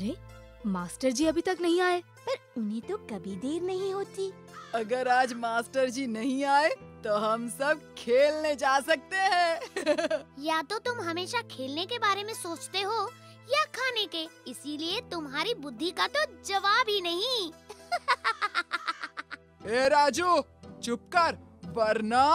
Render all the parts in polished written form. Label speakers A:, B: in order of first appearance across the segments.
A: अरे मास्टर जी अभी तक नहीं आए।
B: पर उन्हें तो कभी देर नहीं होती।
C: अगर आज मास्टर जी नहीं आए तो हम सब खेलने जा सकते हैं।
D: या तो तुम हमेशा खेलने के बारे में सोचते हो या खाने के, इसीलिए तुम्हारी बुद्धि का तो जवाब ही नहीं।
C: ए राजू, चुप कर वरना।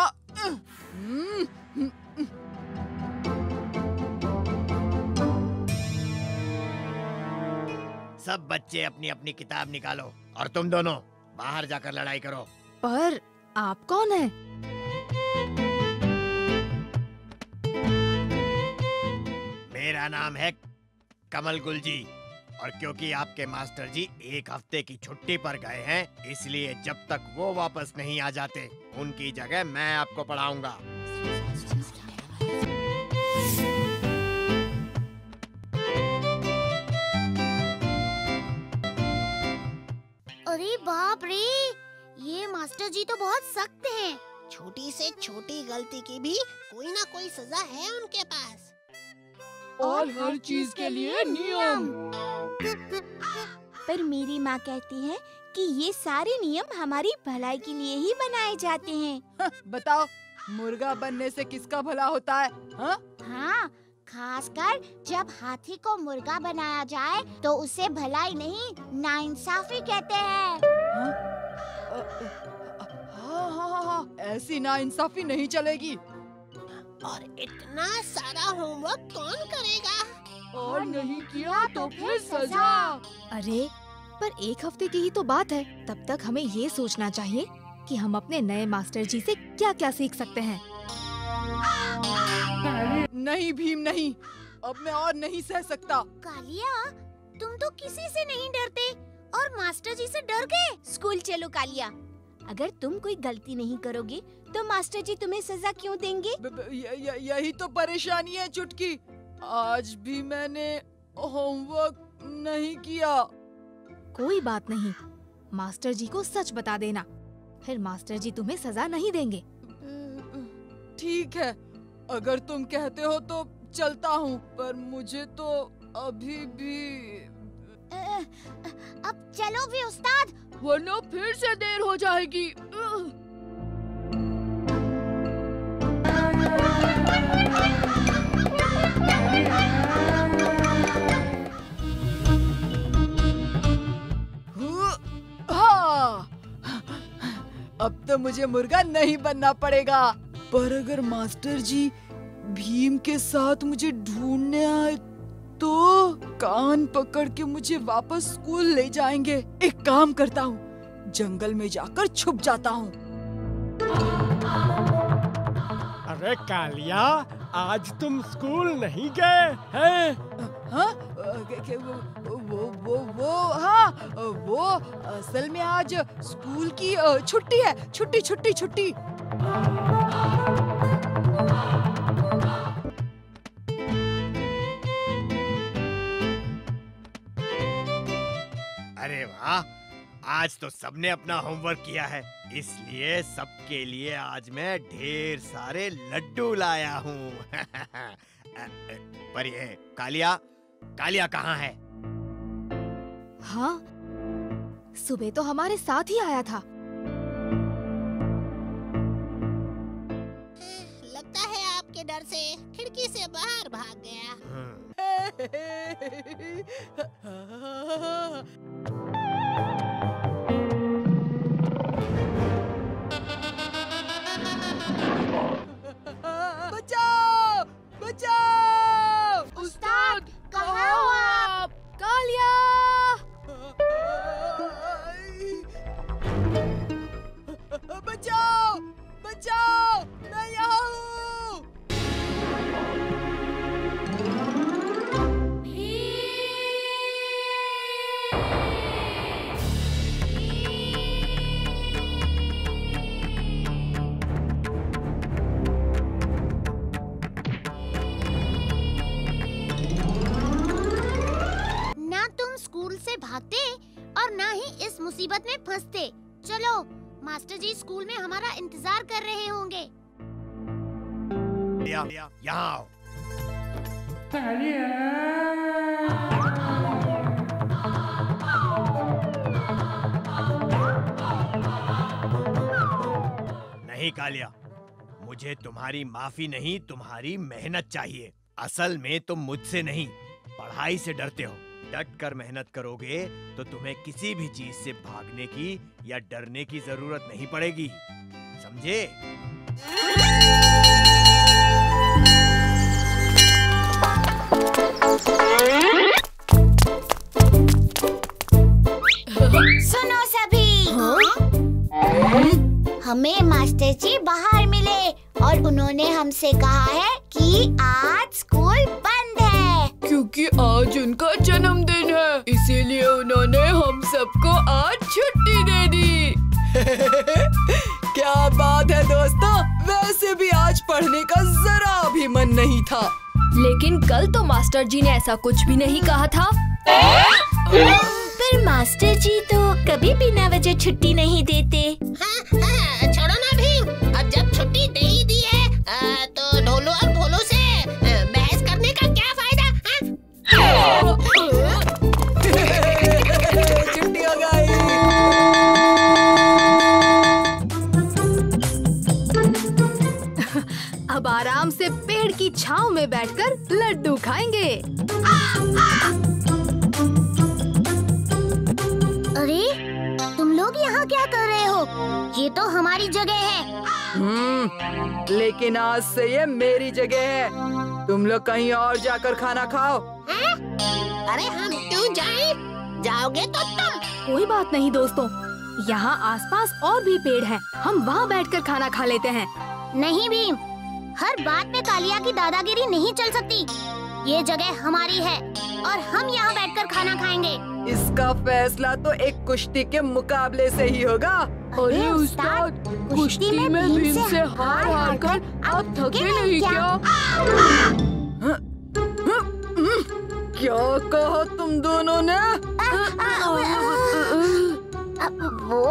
E: सब बच्चे अपनी अपनी किताब निकालो और तुम दोनों बाहर जाकर लड़ाई करो।
A: पर आप कौन हैं?
E: मेरा नाम है कमल गुल जी, और क्योंकि आपके मास्टर जी 1 हफ्ते की छुट्टी पर गए हैं, इसलिए जब तक वो वापस नहीं आ जाते उनकी जगह मैं आपको पढ़ाऊंगा।
D: अरे बाप रे, ये मास्टर जी तो बहुत सख्त हैं।
F: छोटी से छोटी गलती की भी कोई ना कोई सजा है उनके पास।
C: और हर चीज के लिए नियम।
B: पर मेरी माँ कहती है कि ये सारे नियम हमारी भलाई के लिए ही बनाए जाते हैं।
C: बताओ, मुर्गा बनने से किसका भला होता है?
D: हाँ, खासकर जब हाथी को मुर्गा बनाया जाए तो उसे भलाई नहीं नाइंसाफी कहते हैं।
C: हाँ, ऐसी नाइंसाफी नहीं चलेगी।
F: और इतना सारा होमवर्क कौन करेगा?
C: और नहीं किया तो फिर सजा।
A: अरे पर 1 हफ्ते की ही तो बात है, तब तक हमें ये सोचना चाहिए कि हम अपने नए मास्टर जी से क्या क्या सीख सकते हैं।
C: नहीं भीम नहीं, अब मैं और नहीं सह सकता।
D: कालिया, तुम तो किसी से नहीं डरते और मास्टर जी से डर गए।
B: स्कूल चलो कालिया, अगर तुम कोई गलती नहीं करोगे तो मास्टर जी तुम्हें सजा क्यों देंगे?
C: यही तो परेशानी है चुटकी, आज भी मैंने होमवर्क नहीं किया।
A: कोई बात नहीं, मास्टर जी को सच बता देना, फिर मास्टर जी तुम्हें सजा नहीं देंगे।
C: ठीक है, अगर तुम कहते हो तो चलता हूँ, पर मुझे तो अभी भी।
D: अब चलो भी उस्ताद,
C: वरना फिर से देर हो जाएगी। अब तो मुझे मुर्गा नहीं बनना पड़ेगा। पर अगर मास्टर जी भीम के साथ मुझे ढूंढने आए तो कान पकड़ के मुझे वापस स्कूल ले जाएंगे। एक काम करता हूँ, जंगल में जाकर छुप जाता हूँ।
G: अरे कालिया, आज तुम स्कूल नहीं गए हैं?
C: हाँ, हाँ, वो असल में आज स्कूल की छुट्टी है। छुट्टी।
E: अरे वाह, आज तो सबने अपना होमवर्क किया है, इसलिए सबके लिए आज मैं ढेर सारे लड्डू लाया हूँ। पर ये कालिया कहाँ है?
A: हाँ, सुबह तो हमारे साथ ही आया था।
F: लगता है आपके डर से खिड़की से बाहर भाग गया।
C: बचाओ!
D: उस्ताद, कहाँ हो आप?
A: कालिया!
C: बचाओ! मैं यहाँ हूँ।
D: ना तुम स्कूल से भागते और ना ही इस मुसीबत में फंसते। चलो, मास्टर जी स्कूल में हमारा इंतजार कर रहे होंगे।
E: यहाँ आओ। नहीं कालिया, मुझे तुम्हारी माफी नहीं, तुम्हारी मेहनत चाहिए। असल में तुम मुझसे नहीं, पढ़ाई से डरते हो। डट कर मेहनत करोगे तो तुम्हें किसी भी चीज से भागने की या डरने की जरूरत नहीं पड़ेगी, समझे?
B: सुनो सभी, हमें मास्टर जी बाहर मिले और उन्होंने हमसे कहा है कि आज स्कूल बंद है
C: क्योंकि आज उनका जन्मदिन है, इसीलिए उन्होंने हम सबको आज छुट्टी दे दी। क्या बात है दोस्तों, वैसे भी आज पढ़ने का जरा भी मन नहीं था।
A: लेकिन कल तो मास्टर जी ने ऐसा कुछ भी नहीं कहा था।
B: पर मास्टर जी तो कभी बिना वजह छुट्टी नहीं देते।
F: हाँ, छोड़ो ना भीम, अब जब छुट्टी दे ही दी है तो ढोलो और भोलो से बहस करने का क्या फायदा?
C: छुट्टी हो गई।
A: अब आराम से पेड़ की छांव में बैठकर लड्डू खाएंगे।
D: अरे तुम लोग यहाँ क्या कर रहे हो? ये तो हमारी जगह है।
C: लेकिन आज से ये मेरी जगह है, तुम लोग कहीं और जाकर खाना खाओ।
F: अरे हम क्यों जाएं? जाओगे तो तुम।
A: कोई बात नहीं दोस्तों, यहाँ आसपास और भी पेड़ हैं, हम वहाँ बैठकर खाना खा लेते हैं।
D: नहीं भीम, हर बात में कालिया की दादागिरी नहीं चल सकती। ये जगह हमारी है और हम यहाँ बैठकर खाना खाएंगे।
C: इसका फैसला तो एक कुश्ती के मुकाबले से ही होगा।
B: अरे उस्ताद, कुश्ती में भीम से हार कर आप थके नहीं क्या?
C: क्या कहा तुम दोनों ने?
B: वो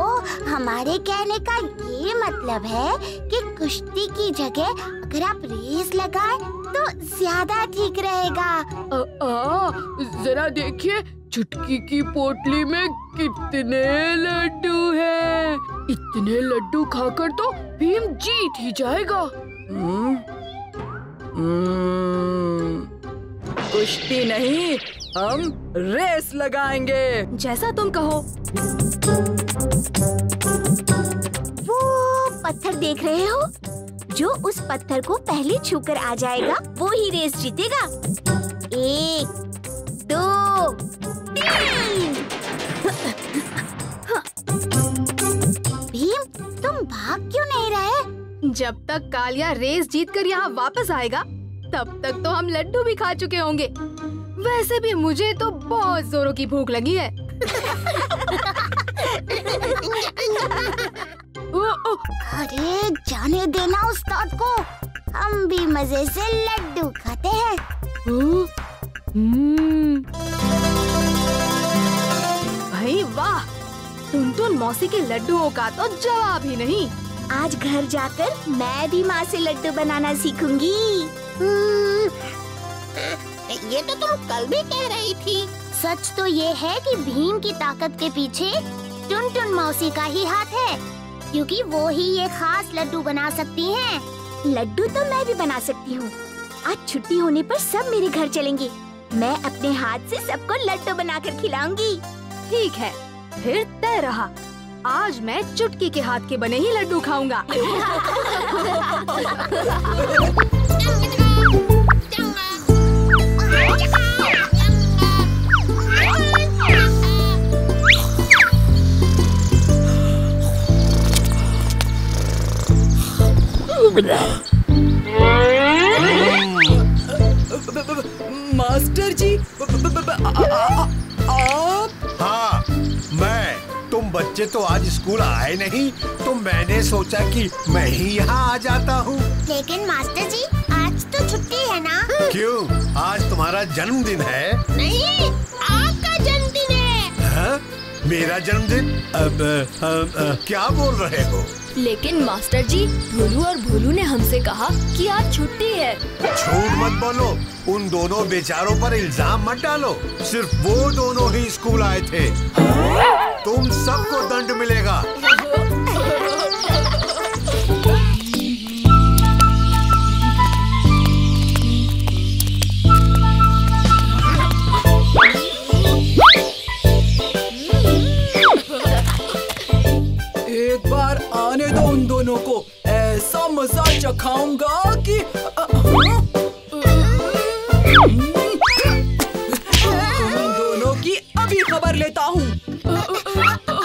B: हमारे कहने का ये मतलब है कि कुश्ती की जगह अगर आप रेस लगाएं तो ज्यादा ठीक रहेगा।
C: जरा देखिए चुटकी की पोटली में कितने लड्डू हैं। इतने लड्डू खाकर तो भीम जीत ही जाएगा। कुश्ती नहीं, हम रेस लगाएंगे।
A: जैसा तुम कहो।
B: वो पत्थर देख रहे हो? जो उस पत्थर को पहले छूकर आ जाएगा वो ही रेस जीतेगा। 1, 2, 3। भीम, तुम भाग क्यों नहीं रहे?
A: जब तक कालिया रेस जीतकर यहाँ वापस आएगा तब तक तो हम लड्डू भी खा चुके होंगे। वैसे भी मुझे तो बहुत जोरों की भूख लगी है।
B: अरे जाने देना उस्ताद को, हम भी मजे से लड्डू खाते हैं।
A: भाई वाह, टुनटुन मौसी के लड्डुओं का तो जवाब ही नहीं।
B: आज घर जाकर मैं भी माँ से लड्डू बनाना सीखूंगी।
F: ये तो तुम कल भी कह रही थी।
D: सच तो ये है कि भीम की ताकत के पीछे टुनटुन मौसी का ही हाथ है, क्योंकि वो ही ये खास लड्डू बना सकती हैं।
B: लड्डू तो मैं भी बना सकती हूँ। आज छुट्टी होने पर सब मेरे घर चलेंगे। मैं अपने हाथ से सबको लड्डू बनाकर खिलाऊंगी।
A: ठीक है, फिर तय रहा। आज मैं चुटकी के हाथ के बने ही लड्डू खाऊंगा।
C: मास्टर जी, आप?
H: हाँ, मैं। तुम बच्चे तो आज स्कूल आए नहीं, तो मैंने सोचा कि मैं ही यहाँ आ जाता हूँ।
D: लेकिन मास्टर जी, आज तो छुट्टी है ना?
H: क्यों? आज तुम्हारा जन्मदिन है?
F: नहीं, आपका जन्मदिन है।
H: हाँ? मेरा जन्मदिन? क्या बोल रहे हो?
A: लेकिन मास्टर जी, भोलू और भोलू ने हमसे कहा कि आज छुट्टी है।
H: झूठ मत बोलो, उन दोनों बेचारों पर इल्जाम मत डालो। सिर्फ वो दोनों ही स्कूल आए थे। तुम सबको दंड मिलेगा।
C: दोनों को ऐसा मजा चखाऊंगा कि तुम दोनों की अभी खबर लेता हूँ।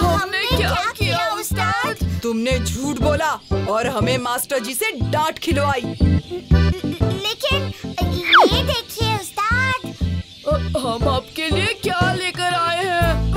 B: हमने क्या किया उस्ताद?
C: तुमने झूठ बोला और हमें मास्टर जी से डांट खिलवाई।
B: लेकिन ये देखिए उस्ताद,
C: हम आपके लिए क्या लेकर आए हैं?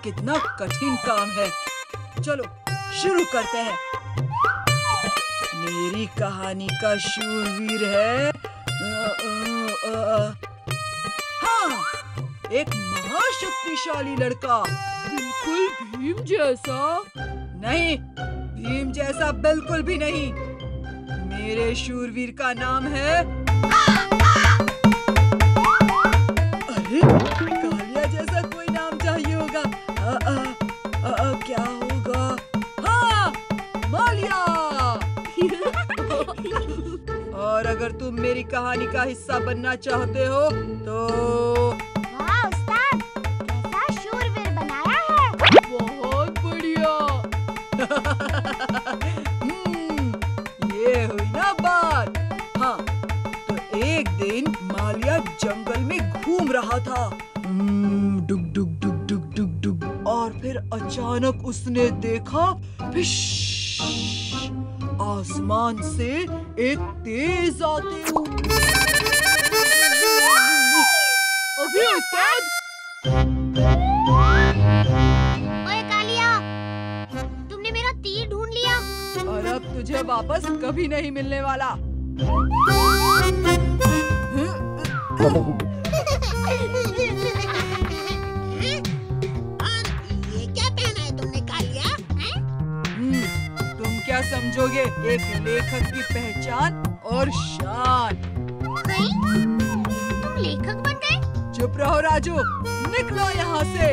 C: कितना कठिन काम है। चलो शुरू करते हैं। मेरी कहानी का शूरवीर है हाँ, एक महाशक्तिशाली लड़का। बिल्कुल भीम जैसा? नहीं, भीम जैसा बिल्कुल भी नहीं। मेरे शूरवीर का नाम है अरे कालिया जैसा कोई नाम चाहिए होगा। क्या होगा? हाँ, मालिया। और अगर तुम मेरी कहानी का हिस्सा बनना चाहते हो तो
B: वाह उस्ताद, कैसा शूरवीर बनाया है।
C: बहुत बढ़िया। ये हुई ना बात। हाँ, तो एक दिन मालिया जंगल में घूम रहा था। डुग डुग डुग डुग डुग डुग, और फिर अचानक उसने देखा आसमान से एक तेज आते हुए। अभी उस्ताद!
D: ओए कालिया, तुमने मेरा तीर ढूंढ लिया।
C: और अब तुझे वापस कभी नहीं मिलने वाला। क्या समझोगे एक लेखक की पहचान और शान?
D: तुम लेखक बन गए?
C: चुप रहो राजू, निकलो यहाँ से।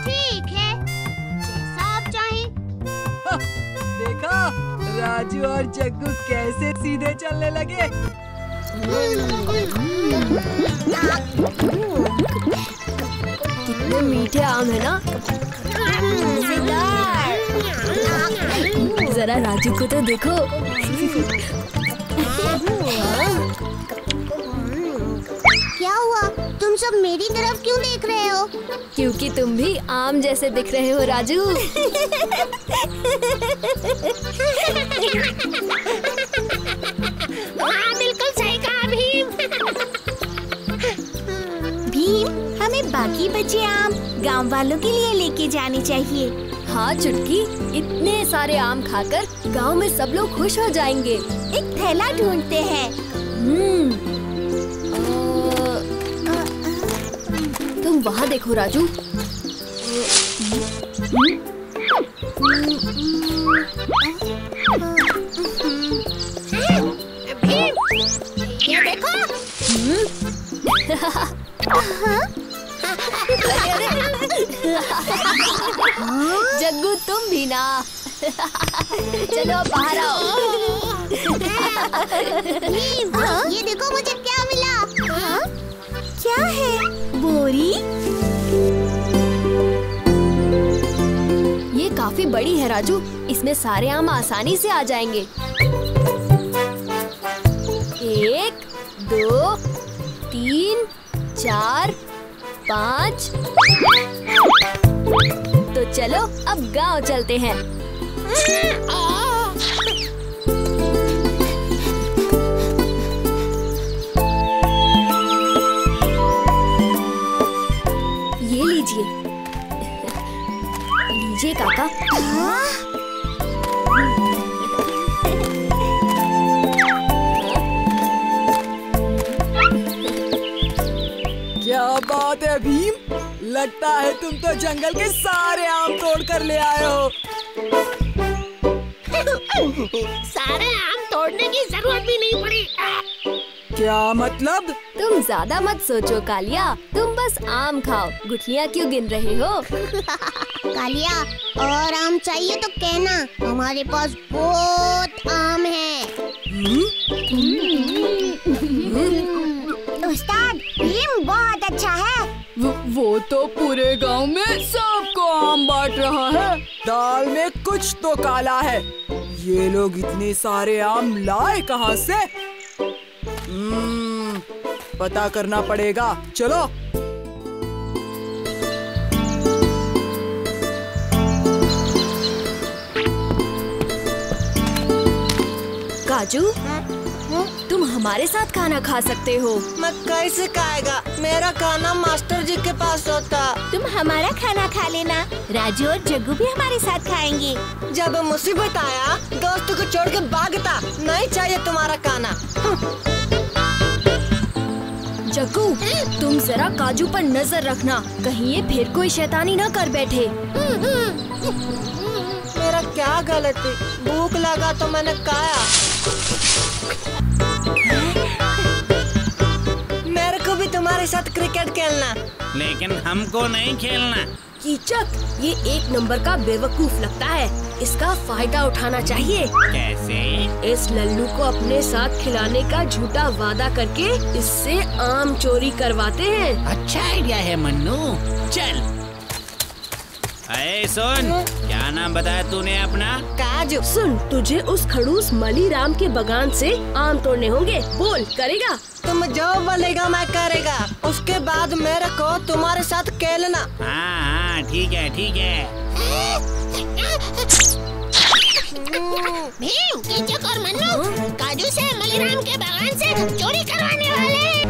D: ठीक है, जैसा आप चाहें।
C: देखा, राजू और जग्गू कैसे सीधे चलने लगे।
I: कितने मीठे आम है ना। जरा राजू को तो देखो।
D: क्या हुआ? तुम सब मेरी तरफ क्यों देख रहे हो?
I: क्योंकि तुम भी आम जैसे दिख रहे हो राजू।
D: हाँ, बिल्कुल सही कहा भीम।
B: भीम, हमें बाकी बचे आम गांव वालों के लिए लेके जाने चाहिए।
I: हाँ चुटकी, इतने सारे आम खाकर गांव में सब लोग खुश हो जाएंगे।
B: एक थैला ढूंढते हैं।
I: तुम वहाँ देखो राजू।
D: भीम, ये देखो।
I: जग्गू तुम भी ना। चलो बाहर आओ।
D: ये देखो मुझे क्या मिला।
B: क्या है? बोरी?
I: ये काफी बड़ी है राजू, इसमें सारे आम आसानी से आ जाएंगे। 1, 2, 3, 4, 5। तो चलो अब गांव चलते हैं। ये लीजिए। लीजिए काका।
C: है भीम, लगता है तुम तो जंगल के सारे आम तोड़ कर ले आए हो।
F: सारे आम तोड़ने की जरूरत भी नहीं पड़ी।
C: क्या मतलब?
I: तुम ज्यादा मत सोचो कालिया, तुम बस आम खाओ, गुठलियाँ क्यों गिन रहे हो?
D: कालिया, और आम चाहिए तो कहना, हमारे पास बहुत आम है। उस्ताद, भीम बहुत अच्छा है।
C: वो तो पूरे गांव में सबको आम बांट रहा है। दाल में कुछ तो काला है। ये लोग इतने सारे आम लाए कहाँ से? पता करना पड़ेगा। चलो।
I: काजू, तुम हमारे साथ खाना खा सकते हो।
J: मैं कैसे खाएगा? मेरा खाना मास्टर जी के पास होता।
B: तुम हमारा खाना खा लेना, राजू और जग्गू भी हमारे साथ खाएंगे।
J: जब मुसीबत आया दोस्तों को छोड़ के भागता, नहीं चाहिए तुम्हारा खाना।
I: जग्गू, तुम जरा काजू पर नजर रखना, कहीं ये फिर कोई शैतानी न कर बैठे।
J: मेरा क्या गलती? भूख लगा तो मैंने खाया। मेरे को भी तुम्हारे साथ क्रिकेट खेलना।
K: लेकिन हमको नहीं खेलना।
I: कीचक, ये एक नंबर का बेवकूफ लगता है, इसका फायदा उठाना चाहिए।
K: कैसे?
I: इस लल्लू को अपने साथ खिलाने का झूठा वादा करके इससे आम चोरी करवाते हैं।
K: अच्छा आइडिया है मन्नू, चल। अरे सुन, क्या नाम बताया तूने अपना?
J: काजू।
I: सुन, तुझे उस खड़ूस मलीराम के बगान से आम तोड़ने होंगे। बोल, करेगा?
J: तुम जो बोलेगा मैं करेगा। उसके बाद मेरे को तुम्हारे साथ खेलना।
K: हाँ, ठीक है ठीक है।
F: भीम, कीचक और मन्नू काजू से मलीराम के बगान से चोरी करवाने वाले हैं।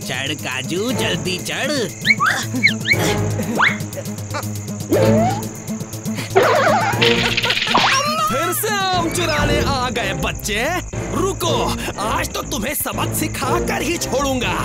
K: चढ़ काजू, जल्दी चढ़।
L: फिर से आम चुराने आ गए बच्चे। रुको, आज तो तुम्हें सबक सिखा कर ही छोड़ूंगा।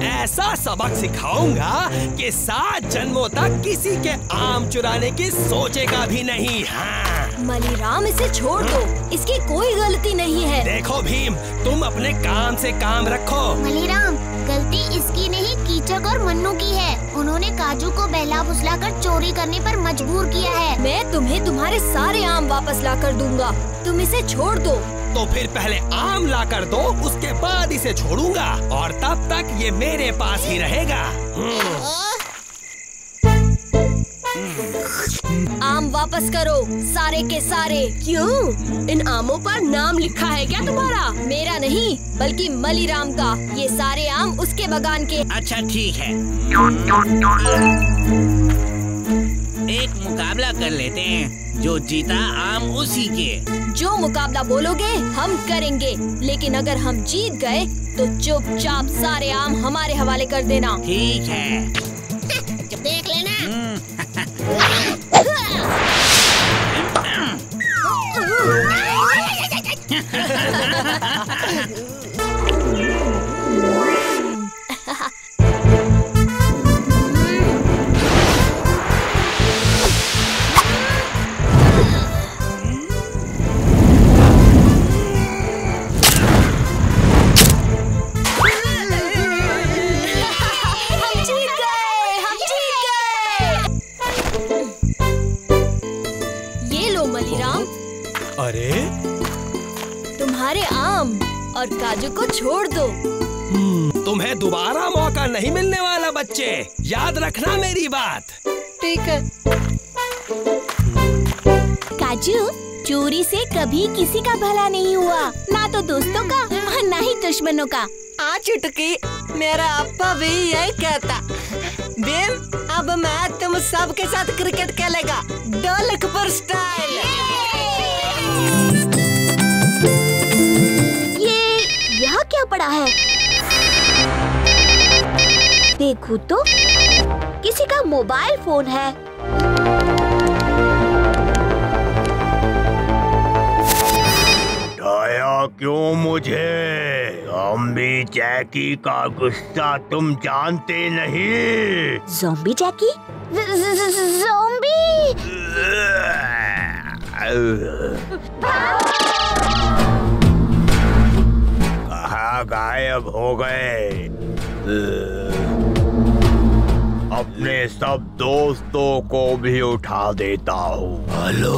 L: ऐसा सबक सिखाऊंगा कि 7 जन्मों तक किसी के आम चुराने की सोचेगा भी नहीं। हाँ।
I: मलीराम, इसे छोड़ दो, इसकी कोई गलती नहीं है।
L: देखो भीम, तुम अपने काम से काम रखो।
D: मलीराम, गलती इसकी नहीं, कीचक और मन्नू की है। उन्होंने काजू को बहला फुसलाकर चोरी करने पर मजबूर किया है।
I: मैं तुम्हें तुम्हारे सारे आम वापस लाकर दूंगा, तुम इसे छोड़ दो।
L: तो फिर पहले आम ला कर दो, उसके बाद इसे छोड़ूंगा और तब तक ये मेरे पास ही रहेगा।
I: आम वापस करो, सारे के सारे। क्यों? इन आमों पर नाम लिखा है क्या तुम्हारा? मेरा नहीं, बल्कि मलीराम का। ये सारे आम उसके बगान के।
K: अच्छा ठीक है, एक मुकाबला कर लेते हैं, जो जीता आम उसी के।
I: जो मुकाबला बोलोगे हम करेंगे, लेकिन अगर हम जीत गए तो चुपचाप सारे आम हमारे हवाले कर देना।
K: ठीक है।
F: देख लेना।
L: अरे,
I: तुम्हारे आम और काजू को छोड़ दो।
L: तुम्हें दोबारा मौका नहीं मिलने वाला बच्चे, याद रखना मेरी बात।
J: ठीक है।
B: काजू, चोरी से कभी किसी का भला नहीं हुआ, ना तो दोस्तों का और ना ही दुश्मनों का।
J: आ चुटकी, मेरा अप्पा भी यही कहता। भीम, अब मैं तुम सबके साथ क्रिकेट खेलेगा, ढोलकपुर स्टाइल।
B: है। देखूं तो किसी का मोबाइल फोन है।
E: डराया क्यों मुझे? ज़ॉम्बी जैकी का गुस्सा तुम जानते नहीं।
B: ज़ॉम्बी जैकी? ज़ॉम्बी?
E: कहाँ गायब हो गए? अपने सब दोस्तों को भी उठा देता हूँ। हेलो,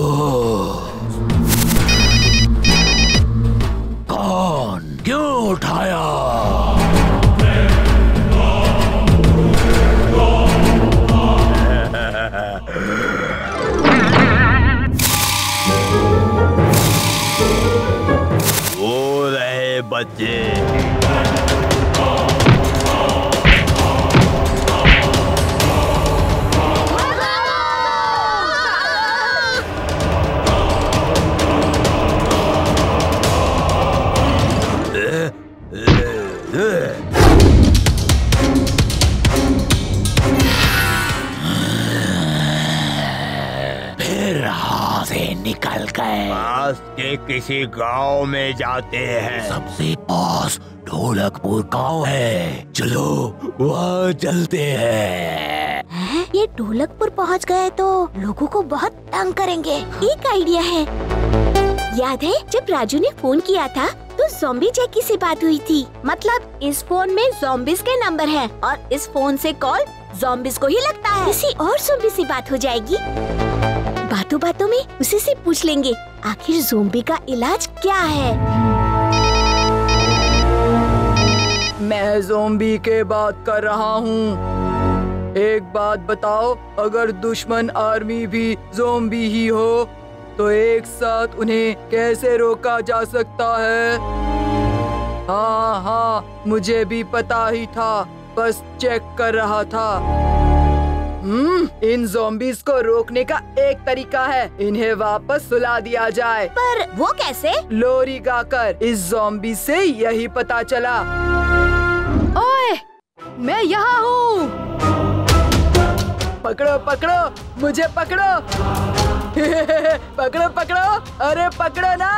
E: कौन? क्यों उठाया? वो रहे बच्चे। फिर हाथ से निकल गए। पास के किसी गांव में जाते हैं। सबसे पास ढोलकपुर गांव है, चलो वहाँ चलते हैं।
B: ये ढोलकपुर पहुँच गए तो लोगों को बहुत तंग करेंगे। एक आइडिया है। याद है जब राजू ने फोन किया था तो ज़ॉम्बी जैकी से बात हुई थी। मतलब इस फोन में ज़ॉम्बीज़ के नंबर हैं और इस फोन से कॉल ज़ॉम्बीज़ को ही लगता है। किसी और ज़ॉम्बी से बात हो जाएगी। बातों बातों में उसी से पूछ लेंगे आखिर ज़ॉम्बी का इलाज क्या है।
C: मैं ज़ॉम्बी के बात कर रहा हूँ। एक बात बताओ, अगर दुश्मन आर्मी भी ज़ॉम्बी ही हो तो एक साथ उन्हें कैसे रोका जा सकता है? हाँ, मुझे भी पता ही था, बस चेक कर रहा था। इन ज़ॉम्बीज़ को रोकने का एक तरीका है, इन्हें वापस सुला दिया जाए।
B: पर वो कैसे?
C: लोरी गाकर। इस ज़ॉम्बी से यही पता चला।
A: ओए, मैं यहाँ हूँ।
C: पकड़ो पकड़ो, मुझे पकड़ो। पकड़ो पकड़ो, अरे पकड़ो ना।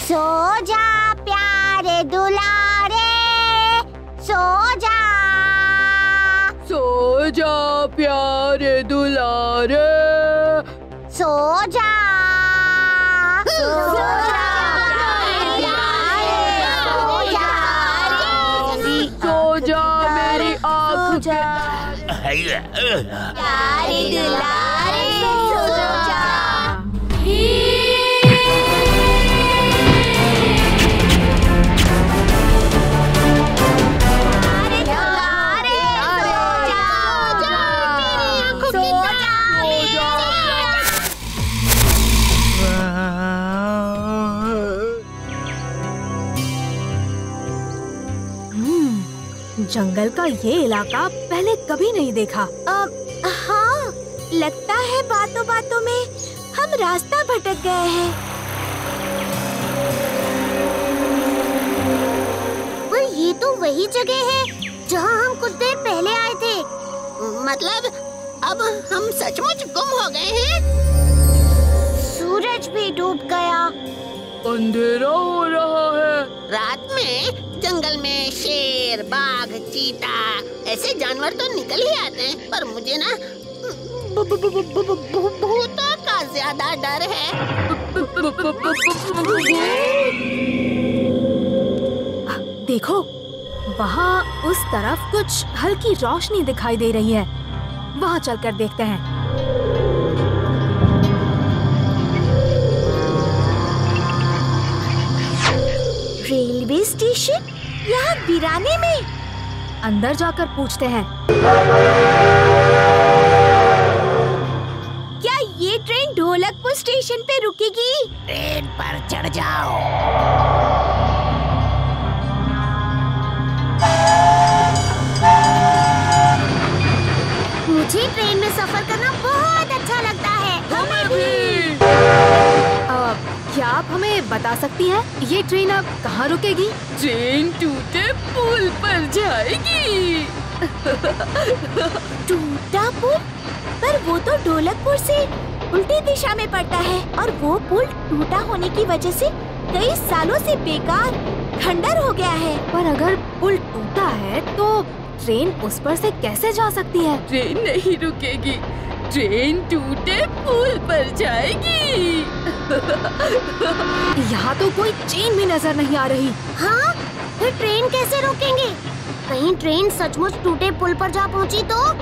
B: सो जा प्यारे दुलारे, सो जा।
C: सो जा प्यारे दुलारे,
B: सो जा। सो जा
C: मेरी आँख
B: प्यारे दुलारे, सो जा।
A: जंगल का ये इलाका पहले कभी नहीं देखा।
B: हाँ, लगता है बातों बातों में हम रास्ता भटक गए हैं।
D: पर ये तो वही जगह है जहाँ हम कुछ देर पहले आए थे। मतलब अब हम सचमुच गुम हो गए हैं।
B: सूरज भी डूब गया।
C: अंधेरा हो रहा है।
F: रात में जंगल में शेर, बाघ, चीता ऐसे जानवर तो निकल ही आते हैं, पर मुझे ना भूतों का ज्यादा डर है।
A: देखो, वहाँ उस तरफ कुछ हल्की रोशनी दिखाई दे रही है। वहाँ चलकर देखते हैं।
B: रेलवे स्टेशन यहाँ वीराने में।
A: अंदर जाकर पूछते हैं।
B: क्या ये ट्रेन ढोलकपुर स्टेशन पे रुकेगी?
F: ट्रेन पर चढ़ जाओ।
D: मुझे ट्रेन में सफर करना बहुत अच्छा लगता है।
A: हमें बता सकती हैं ये ट्रेन अब कहाँ रुकेगी?
M: ट्रेन टूटे पुल पर जाएगी।
B: टूटा पुल? पर वो तो ढोलकपुर से उल्टी दिशा में पड़ता है और वो पुल टूटा होने की वजह से कई सालों से बेकार खंडर हो गया है।
A: पर अगर पुल टूटा है तो ट्रेन उस पर से कैसे जा सकती है?
M: ट्रेन नहीं रुकेगी, ट्रेन टूटे पुल पर जाएगी।
A: यहाँ तो कोई चेन भी नजर नहीं आ रही।
D: हाँ, फिर ट्रेन कैसे रोकेंगे? कहीं ट्रेन सचमुच टूटे पुल पर जा पहुँची तो?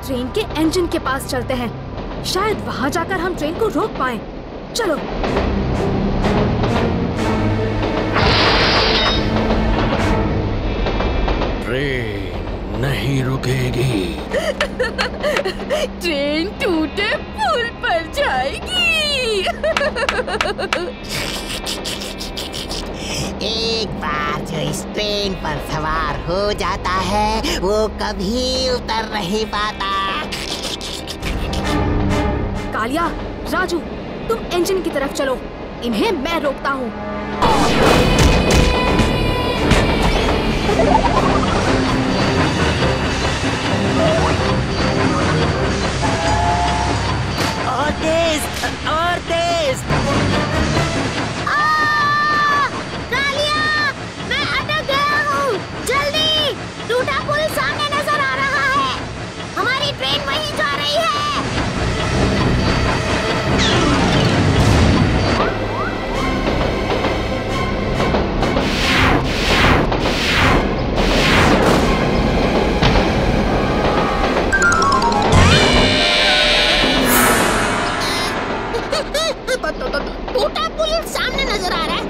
A: ट्रेन के इंजन के पास चलते हैं, शायद वहाँ जाकर हम ट्रेन को रोक पाएं। चलो।
L: ट्रेन नहीं रुकेगी।
M: ट्रेन टूटे पुल पर जाएगी।
F: एक बार जो इस ट्रेन पर सवार हो जाता है वो कभी उतर नहीं पाता।
A: कालिया, राजू, तुम इंजन की तरफ चलो, इन्हें मैं रोकता हूँ।
F: और तेज, और तेज।
D: कालिया, मैं अटक गया हूँ। जल्दी, टूटा पुल सामने नजर आ रहा है। हमारी ट्रेन वहीं जा रही है। टूटा पुल सामने नजर आ रहा है।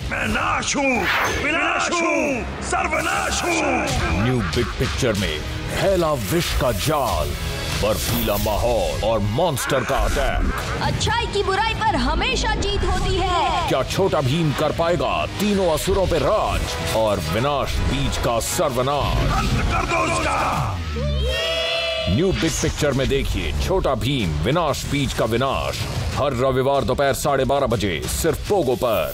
N: मैं नाश हूँ, विनाश हूँ, सर्वनाश हूँ।
O: न्यू बिग पिक्चर में फैला विष का जाल, बर्फीला माहौल और मॉन्स्टर का अटैक।
I: अच्छाई की बुराई पर हमेशा जीत होती है।
O: क्या छोटा भीम कर पाएगा तीनों असुरों पे राज और विनाश बीज का सर्वनाश?
N: कर दो उसका।
O: न्यू बिग पिक्चर में देखिए छोटा भीम विनाश बीज का विनाश, हर रविवार दोपहर 12:30 बजे सिर्फ पोगो पर।